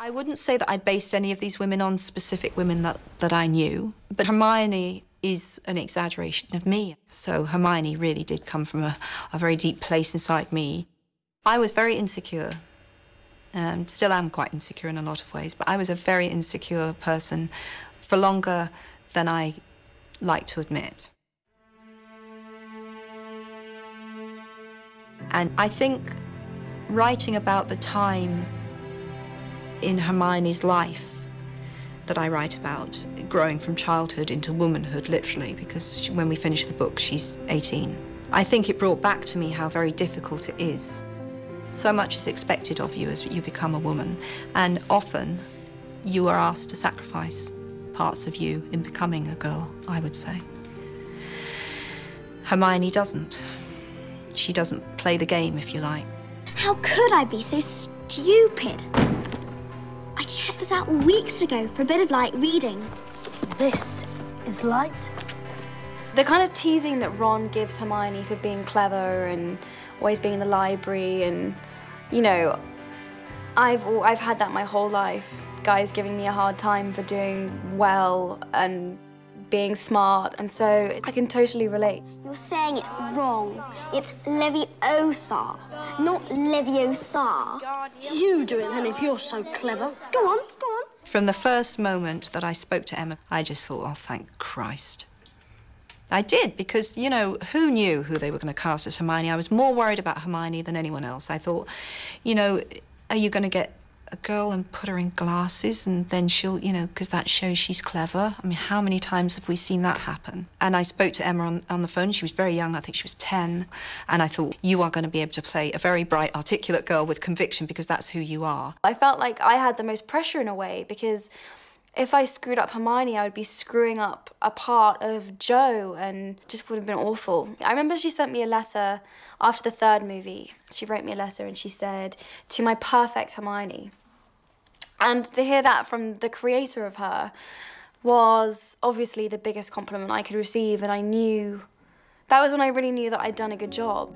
I wouldn't say that I based any of these women on specific women that I knew, but Hermione is an exaggeration of me. So Hermione really did come from a very deep place inside me. I was very insecure, still am quite insecure in a lot of ways, but I was a very insecure person for longer than I like to admit. And I think writing about the time in Hermione's life that I write about, growing from childhood into womanhood, literally, because when we finish the book, she's 18. I think it brought back to me how very difficult it is. So much is expected of you as you become a woman, and often you are asked to sacrifice parts of you in becoming a girl, I would say. Hermione doesn't. She doesn't play the game, if you like. How could I be so stupid? I checked this out weeks ago for a bit of light reading. This is light. The kind of teasing that Ron gives Hermione for being clever and always being in the library, and, you know, I've had that my whole life. Guys giving me a hard time for doing well and being smart, and so I can totally relate. You're saying it wrong. It's Leviosa, not Leviosa. You do it then if you're so clever. Go on, go on. From the first moment that I spoke to Emma, I just thought, oh, thank Christ. I did, because, you know, who knew who they were going to cast as Hermione? I was more worried about Hermione than anyone else. I thought, you know, are you going to get a girl and put her in glasses and then she'll, you know, because that shows she's clever? I mean, how many times have we seen that happen? And I spoke to Emma on the phone. She was very young. I think she was 10. And I thought, you are going to be able to play a very bright, articulate girl with conviction, because that's who you are. I felt like I had the most pressure in a way, because if I screwed up Hermione, I would be screwing up a part of Jo, and it just would have been awful. I remember she sent me a letter after the third movie. She wrote me a letter and she said, "To my perfect Hermione." And to hear that from the creator of her was obviously the biggest compliment I could receive, and I knew, that was when I really knew that I'd done a good job.